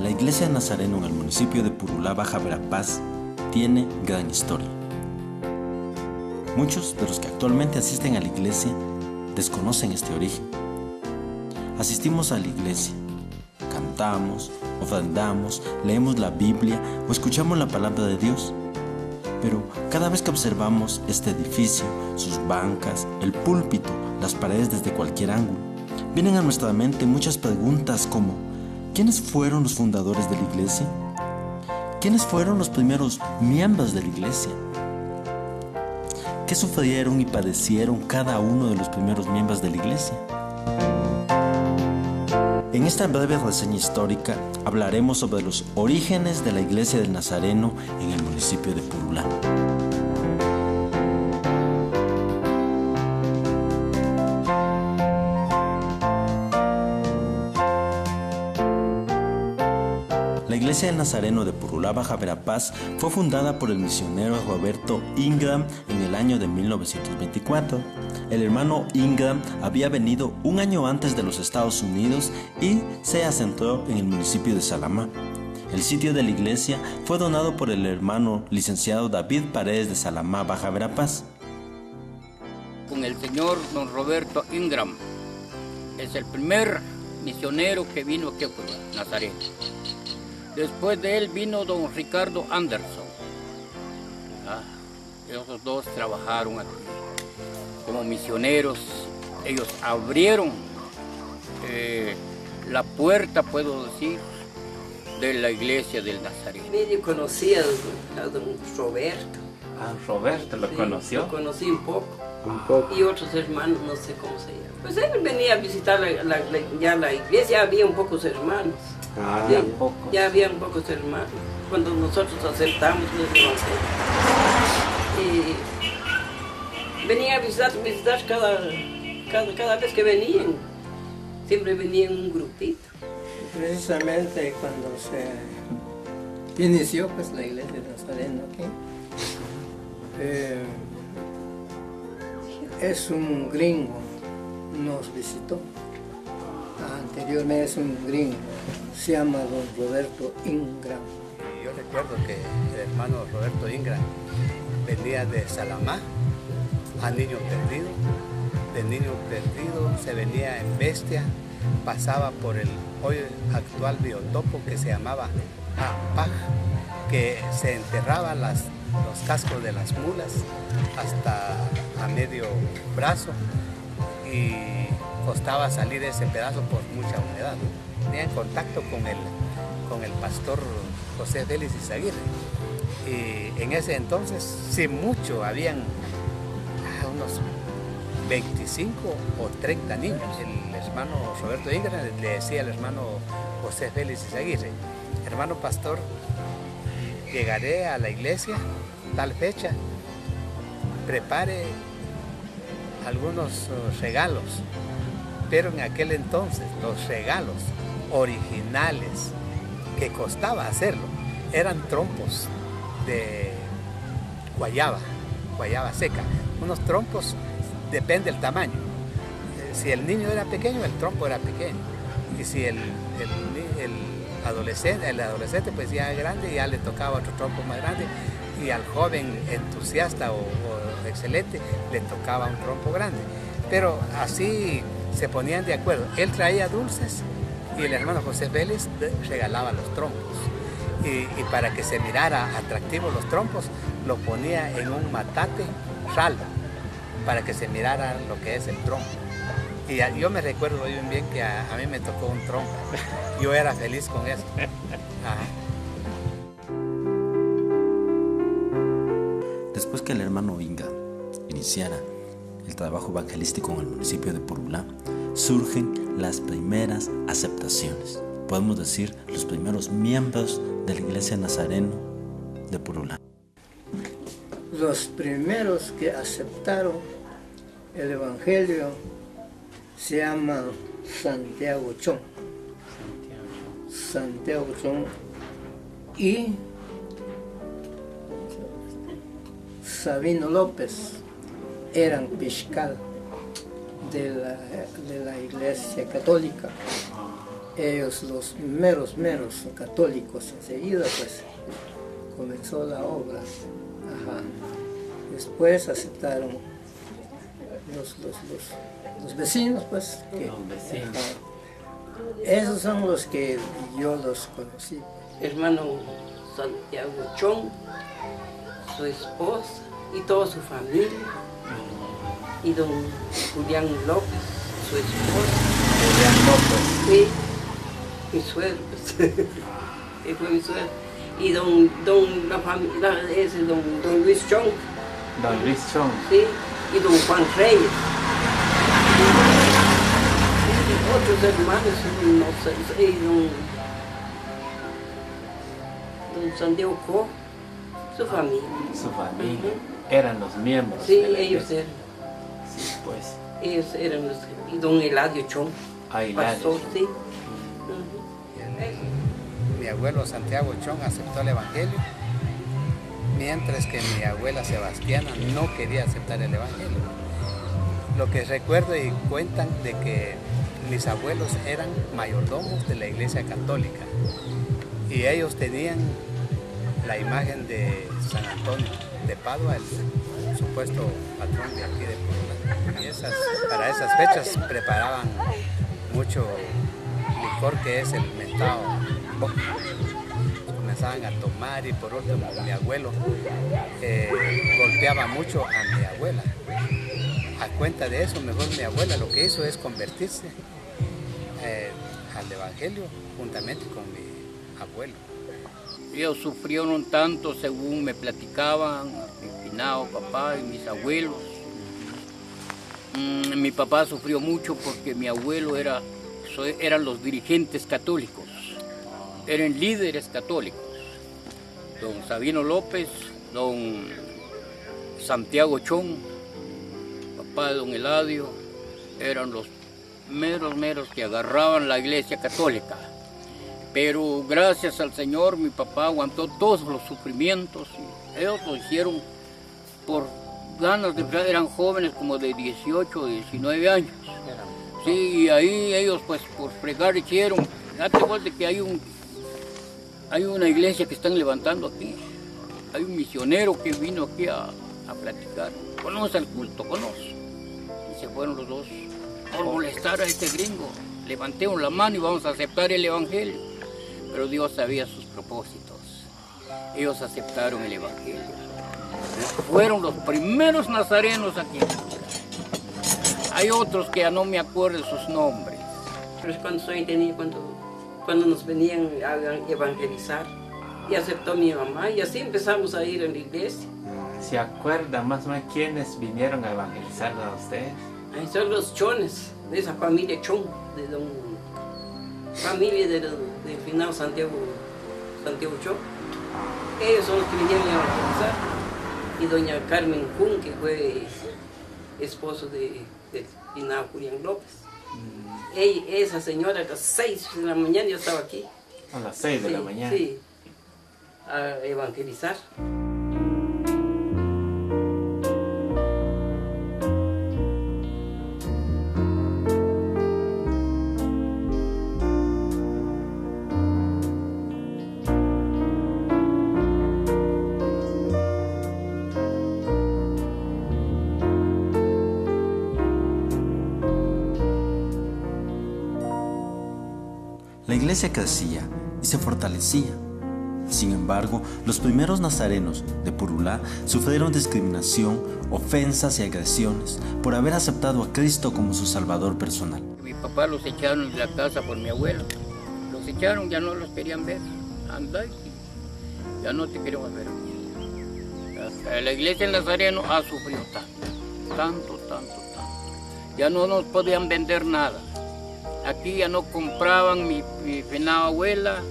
La iglesia de Nazareno en el municipio de Purulá, Baja Verapaz, tiene gran historia. Muchos de los que actualmente asisten a la iglesia desconocen este origen. Asistimos a la iglesia, cantamos, ofrendamos, leemos la Biblia o escuchamos la palabra de Dios. Pero cada vez que observamos este edificio, sus bancas, el púlpito, las paredes desde cualquier ángulo, vienen a nuestra mente muchas preguntas como: ¿quiénes fueron los fundadores de la iglesia? ¿Quiénes fueron los primeros miembros de la iglesia? ¿Qué sufrieron y padecieron cada uno de los primeros miembros de la iglesia? En esta breve reseña histórica hablaremos sobre los orígenes de la iglesia del Nazareno en el municipio de Purulá. La iglesia del Nazareno de Purulá, Baja Verapaz, fue fundada por el misionero Roberto Ingram en el año de 1924. El hermano Ingram había venido un año antes de los Estados Unidos y se asentó en el municipio de Salamá. El sitio de la iglesia fue donado por el hermano licenciado David Paredes de Salamá, Baja Verapaz. Con el señor don Roberto Ingram, es el primer misionero que vino aquí a Purulá, Nazareno. Después de él vino don Ricardo Anderson. Esos dos trabajaron aquí como misioneros. Ellos abrieron la puerta, puedo decir, de la iglesia del Nazareno. Medio conocí a don Roberto. Roberto, ¿lo conoció? Lo conocí un poco. Y otros hermanos, no sé cómo se llama. Pues él venía a visitar ya la iglesia, había un pocos hermanos. Ya habían pocos hermanos. Cuando nosotros aceptamos el evangelio. Y venía a visitar cada vez que venían. Siempre venían un grupito. Precisamente cuando se inició pues, la iglesia de Nazareno aquí, es un gringo, nos visitó. Anteriormente es un gringo, se llama don Roberto Ingram. Yo recuerdo que el hermano Roberto Ingram venía de Salamá a Niño Perdido. De Niño Perdido se venía en Bestia, pasaba por el hoy actual biotopo que se llamaba Apaj, que se enterraba los cascos de las mulas hasta a medio brazo y costaba salir ese pedazo por mucha humedad. Tenía en contacto con el pastor José Vélez Izaguirre. Y en ese entonces, sí mucho, habían unos 25 o 30 niños. El hermano Roberto Ingram le decía al hermano José Vélez Izaguirre: hermano pastor, llegaré a la iglesia tal fecha, prepare algunos regalos. Pero en aquel entonces los regalos originales que costaba hacerlo eran trompos de guayaba seca. Unos trompos, depende del tamaño. Si el niño era pequeño, el trompo era pequeño. Y si el adolescente pues ya grande, ya le tocaba otro trompo más grande. Y al joven entusiasta o excelente le tocaba un trompo grande. Pero así se ponían de acuerdo. Él traía dulces y el hermano José Vélez regalaba los trompos. Y para que se mirara atractivo los trompos, lo ponía en un matate ralo, para que se mirara lo que es el trompo. Y yo me recuerdo bien que a mí me tocó un trompo. Yo era feliz con eso. Ajá. Después que el hermano Ingram iniciara el trabajo evangelístico en el municipio de Purulá, surgen las primeras aceptaciones. Podemos decir, los primeros miembros de la iglesia Nazareno de Purulá. Los primeros que aceptaron el evangelio se llaman Santiago Chong y Sabino López. Eran fiscal de la Iglesia Católica. Ellos, los meros católicos, enseguida pues comenzó la obra. Ajá. Después aceptaron los vecinos, pues. Los vecinos. Esos son los que yo los conocí. Hermano Santiago Chong, su esposa y toda su familia. Y don Julián López, su esposa. Julián López. Sí, mi suegro. Que fue mi suegro. Y don Luis Chong. Don Luis Chong. Sí, y don Juan Reyes. Y otros hermanos, no sé, y don Santiago Co, su familia. Su familia. Eran los miembros. Sí, de la ellos iglesia. eran. Sí, pues. Ellos eran los. Y don Eladio Chong. Eladio pastor, Chong. sí. Mi abuelo Santiago Chong aceptó el Evangelio, mientras que mi abuela Sebastiana no quería aceptar el Evangelio. Lo que recuerdo y cuentan de que mis abuelos eran mayordomos de la Iglesia Católica y ellos tenían la imagen de San Antonio de Padua, el supuesto patrón de aquí de Puebla. Y para esas fechas preparaban mucho licor, que es el mentado vodka. Comenzaban a tomar y por último mi abuelo golpeaba mucho a mi abuela. A cuenta de eso, mejor mi abuela lo que hizo es convertirse al Evangelio juntamente con mi abuelo. Ellos sufrieron tanto, según me platicaban, mi finado papá y mis abuelos. Mi papá sufrió mucho porque mi abuelo eran los dirigentes católicos, eran líderes católicos. Don Sabino López, don Santiago Chong, papá de don Eladio, eran los meros que agarraban la Iglesia Católica. Pero gracias al Señor mi papá aguantó todos los sufrimientos y ellos lo hicieron por ganas de, eran jóvenes como de 18 o 19 años. Sí, y ahí ellos pues por fregar hicieron. Date cuenta que hay una iglesia que están levantando aquí. Hay un misionero que vino aquí a platicar. Conoce el culto, conoce. Y se fueron los dos por molestar a este gringo. Levantemos la mano y vamos a aceptar el Evangelio. Pero Dios sabía sus propósitos. Ellos aceptaron el Evangelio. Fueron los primeros nazarenos aquí. Hay otros que ya no me acuerdo sus nombres. Pero es cuando nos venían a evangelizar y aceptó mi mamá y así empezamos a ir a la iglesia. ¿Se acuerda más o menos quiénes vinieron a evangelizar a ustedes? Ahí son los chones de esa familia Chong, familia del finado Santiago Chong. Ellos son los que vinieron a evangelizar. Y doña Carmen Kun, que fue esposo del finado Julián López. Esa señora a las 6 de la mañana yo estaba aquí. A las 6 de la mañana. Sí, a evangelizar. La iglesia crecía y se fortalecía. Sin embargo, los primeros nazarenos de Purulá sufrieron discriminación, ofensas y agresiones por haber aceptado a Cristo como su Salvador personal. Mi papá los echaron de la casa por mi abuelo. Los echaron, ya no los querían ver. Anda, ya no te queremos ver. Hasta la iglesia del Nazareno ha sufrido tanto. Ya no nos podían vender nada. Aquí ya no compraban mi finada abuela,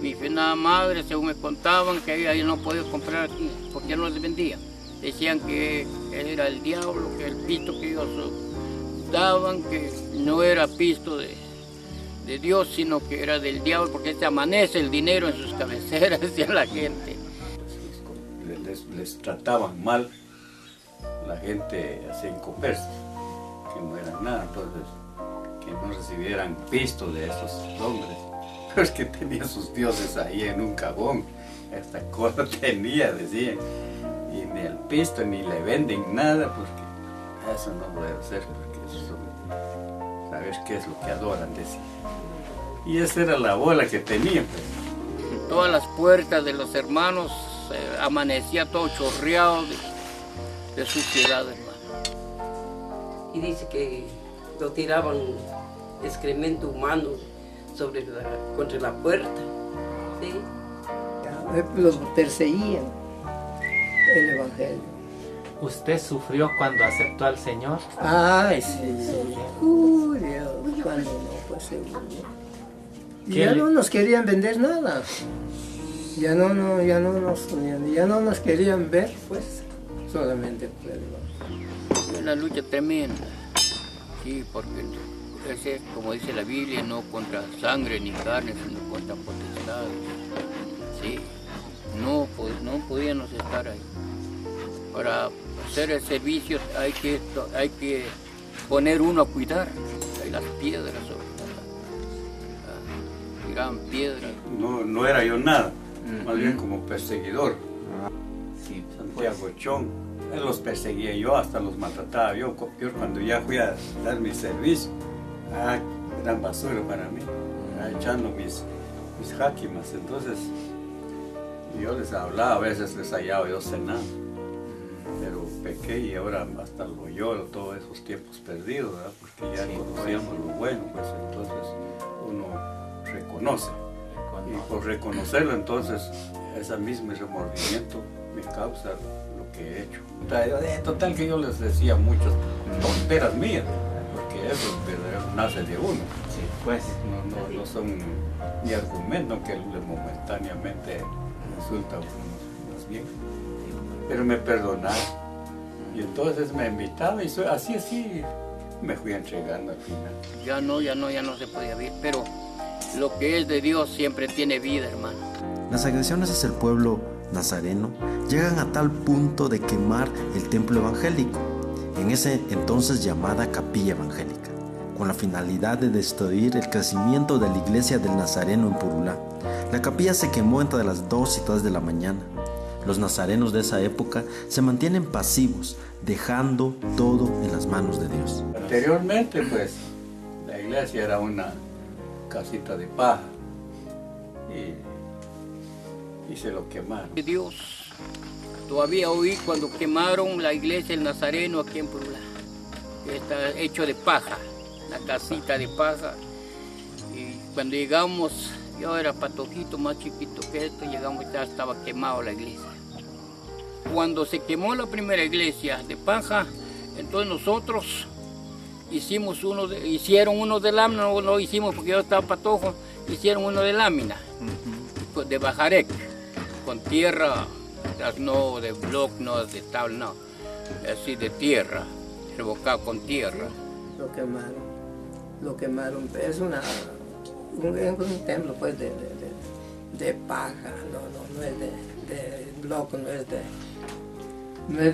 mi finada madre, según me contaban, que ella ya no podía comprar aquí, porque ya no les vendían. Decían que era el diablo, que el pisto que ellos daban, que no era pisto de Dios, sino que era del diablo, porque se amanece el dinero en sus cabeceras, decía la gente. Les trataban mal, la gente hacía conversa. que no eran nada, entonces que no recibieran pisto de esos hombres. Pero es que tenía sus dioses ahí en un cajón, esta cosa tenía, decían, y ni el pisto ni le venden nada, porque eso no puede ser, porque eso, ¿sabes qué es lo que adoran? Decían. Y esa era la bola que tenía, pues. En todas las puertas de los hermanos amanecía todo chorreado de suciedad, hermano. Y dice que lo tiraban excremento humano contra la puerta. ¿Sí? Los perseguían el Evangelio. ¿Usted sufrió cuando aceptó al Señor? Ay, sí. Dios, cuando no, pues seguro. Ya no nos querían vender nada. Ya no nos querían ver, pues, solamente pues. Una lucha tremenda, sí, porque ese, como dice la Biblia, no contra sangre ni carne, sino contra potestades. Sí, no podíamos estar ahí. Para hacer el servicio hay que poner uno a cuidar. Hay las piedras, tiraban piedras. No era yo nada, más bien como perseguidor. Sí, Santiago Chón, él los perseguía yo, hasta los maltrataba yo. Cuando ya fui a dar mi servicio, eran basura para mí, echando mis jáquimas. Entonces yo les hablaba, a veces les hallaba yo cenando, pero pequé y ahora hasta lo lloro, todos esos tiempos perdidos, ¿verdad? Porque ya conocíamos lo bueno, pues entonces uno reconoce. Y por reconocerlo, entonces ese mismo remordimiento me causa lo que he hecho. Total que yo les decía muchas tonteras mías, porque eso nace de uno. Sí, pues. No son ni argumentos que momentáneamente resulta más bien. Pero me perdonaron. Y entonces me invitaba y así me fui entregando al final. Ya no se podía ver, pero lo que es de Dios siempre tiene vida, hermano. Las agresiones hacia el pueblo nazareno llegan a tal punto de quemar el templo evangélico, en ese entonces llamada Capilla Evangélica, con la finalidad de destruir el crecimiento de la iglesia del Nazareno en Purulá. La capilla se quemó entre las 2 y 3 de la mañana. Los nazarenos de esa época se mantienen pasivos, dejando todo en las manos de Dios. Anteriormente, pues, la iglesia era una casita de paja y se lo quemaron. Dios, todavía oí cuando quemaron la iglesia del Nazareno aquí en Purulá, que está hecho de paja, la casita de paja. Y cuando llegamos, yo era patojito, más chiquito que esto, llegamos y ya estaba quemado la iglesia. Cuando se quemó la primera iglesia de paja, entonces nosotros hicieron uno de lámina, no lo hicimos porque yo estaba patojo, hicieron uno de lámina, de bajarec, con tierra, no de bloc, no de tabla, no, así de tierra, revocado con tierra. Lo quemaron, es un templo pues de paja, no es de bloco, no es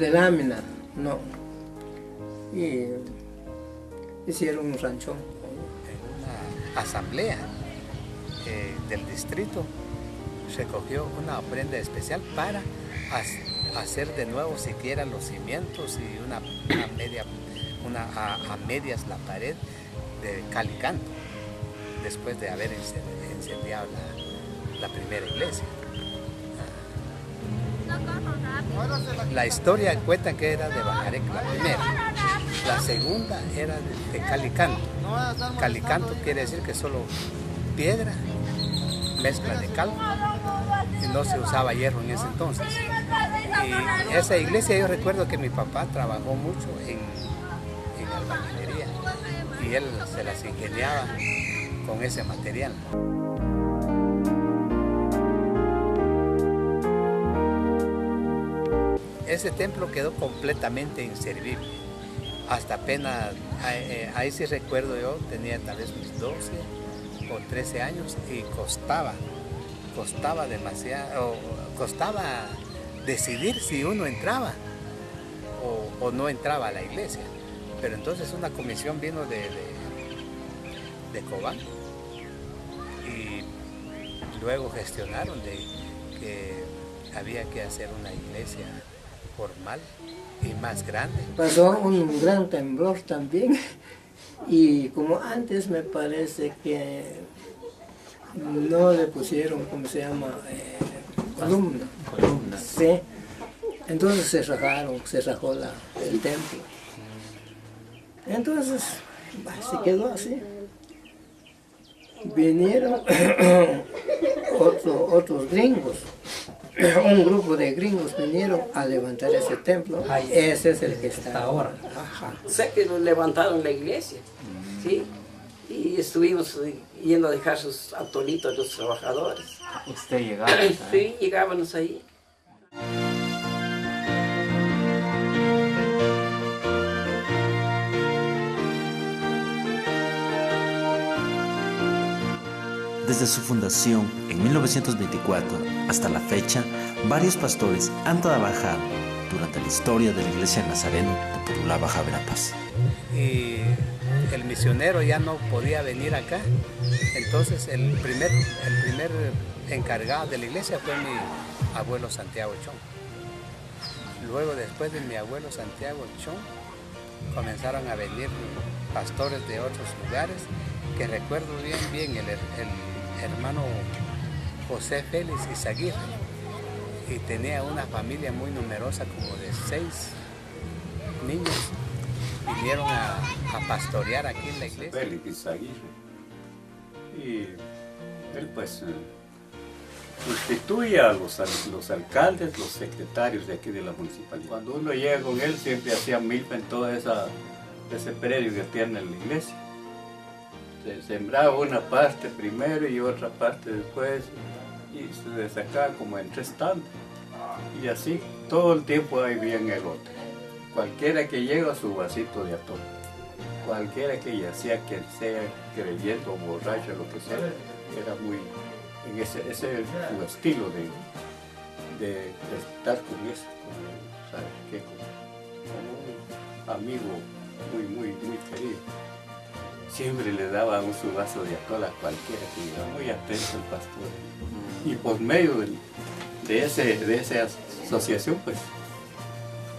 de lámina, no. Y hicieron un ranchón. En una asamblea del distrito se cogió una ofrenda especial para hacer de nuevo siquiera los cimientos y a medias la pared de cal y canto, después de haber incendiado la primera iglesia. La historia cuenta que era de Bajarec la primera, la segunda era de calicanto. Calicanto quiere decir que solo piedra, mezcla de cal, y no se usaba hierro en ese entonces. Y esa iglesia yo recuerdo que mi papá trabajó mucho en albañilería y él se las ingeniaba con ese material. Ese templo quedó completamente inservible. Hasta apenas, ahí sí recuerdo yo, tenía tal vez unos 12 o 13 años y costaba demasiado, costaba decidir si uno entraba o no entraba a la iglesia, Pero entonces una comisión vino de Cobán y luego gestionaron de que había que hacer una iglesia formal y más grande. Pasó un gran temblor también y como antes me parece que no le pusieron, ¿cómo se llama? Columna. Sí. Entonces se rajó el templo. Entonces se quedó así. Vinieron otros gringos, un grupo de gringos vinieron a levantar ese templo. Ese es el que está ahora. Ajá. Sé que lo levantaron la iglesia, ¿sí? Y estuvimos yendo a dejar sus atolitos a los trabajadores. ¿Usted llegaba? Sí, llegábamos ahí. Desde su fundación en 1924 hasta la fecha, varios pastores han trabajado durante la historia de la Iglesia Nazareno de Purulá, Baja Verapaz. Y el misionero ya no podía venir acá, entonces el primer encargado de la iglesia fue mi abuelo Santiago Chong. Luego, después de mi abuelo Santiago Chong, comenzaron a venir pastores de otros lugares, que recuerdo bien el hermano José Félix Izaguirre, y tenía una familia muy numerosa, como de 6 niños. Vinieron a pastorear aquí en la iglesia. Félix Izaguirre. Y él pues sustituye a los alcaldes, los secretarios de aquí de la municipalidad. Cuando uno llega con él siempre hacía milpa en todo ese predio que tiene en la iglesia. Se sembraba una parte primero y otra parte después y se sacaba como en 3 tandas. Y así todo el tiempo ahí bien el otro. Cualquiera que llega su vasito de atol, cualquiera que ya sea quien sea, creyendo o borracho, lo que sea, era muy, ese es su estilo de estar con eso, ¿sabes qué? Como un amigo muy querido. Siempre le daba su vaso de atol a cualquiera que iba, muy atento el pastor. Y por medio de esa asociación, pues,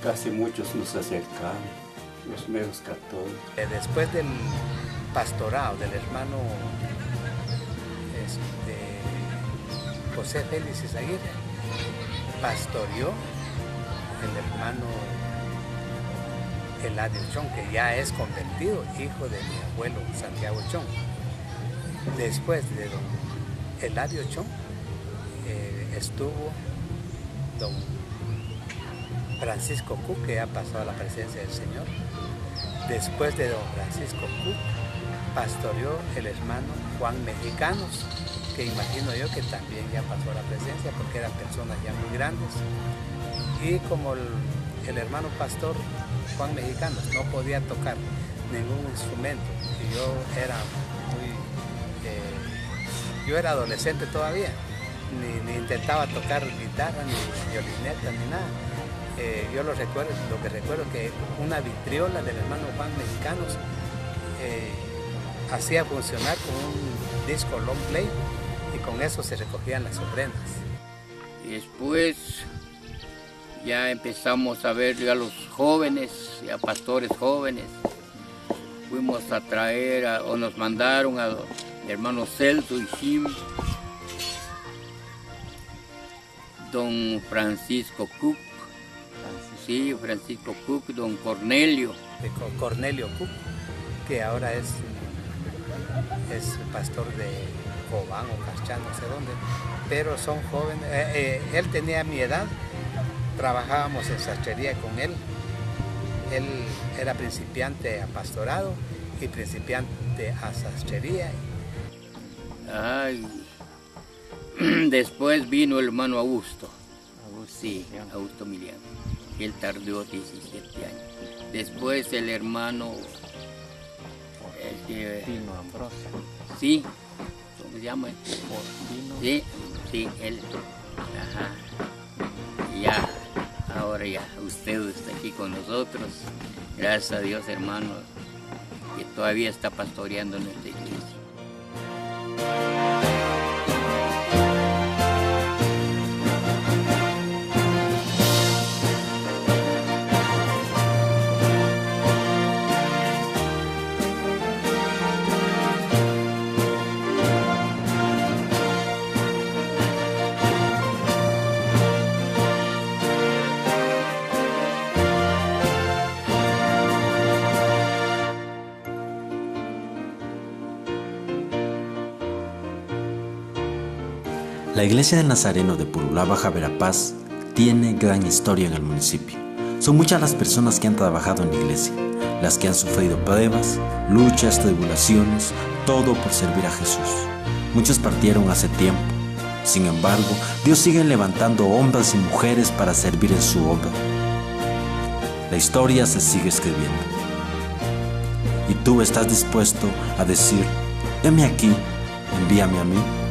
casi muchos nos acercaban, los meros católicos. Después del pastorado del hermano José Félix Izaguirre, pastoreó el hermano Eladio Chong, que ya es convertido, hijo de mi abuelo Santiago Chong. Después de don Eladio Chong, estuvo don Francisco Cook, que ha pasado a la presencia del Señor. Después de don Francisco Cook, pastoreó el hermano Juan Mexicanos, que imagino yo que también ya pasó a la presencia, porque eran personas ya muy grandes. Y como el hermano pastor Juan Mexicanos no podía tocar ningún instrumento, y yo era adolescente todavía, ni intentaba tocar guitarra, ni violineta, ni nada. Yo lo que recuerdo que una vitriola del hermano Juan Mexicanos hacía funcionar con un disco long play, y con eso se recogían las ofrendas. Y después ya empezamos a ver a los jóvenes, a pastores jóvenes. Fuimos a traer, o nos mandaron a los hermanos Celso y Shim, don Francisco Cook, sí, Francisco Cook, don Cornelio. Cornelio Cook, que ahora es pastor de Cobán o Cachán, no sé dónde, pero son jóvenes. Él tenía mi edad, trabajábamos en sastrería con él. Él era principiante a pastorado y principiante a sastrería. Ay. Después vino el hermano Augusto. Sí, Augusto Miliano. Él tardó 17 años. Después el hermano Pino Ambrosio. Sí, ¿cómo se llama? Sí, él. Ajá. Ya, ahora ya, usted está aquí con nosotros. Gracias a Dios, hermanos, que todavía está pastoreando nuestra iglesia. La iglesia del Nazareno de Purulá, Baja Verapaz, tiene gran historia en el municipio. Son muchas las personas que han trabajado en la iglesia, las que han sufrido pruebas, luchas, tribulaciones, todo por servir a Jesús. Muchos partieron hace tiempo. Sin embargo, Dios sigue levantando hombres y mujeres para servir en su obra. La historia se sigue escribiendo. ¿Y tú estás dispuesto a decir, heme aquí, envíame a mí?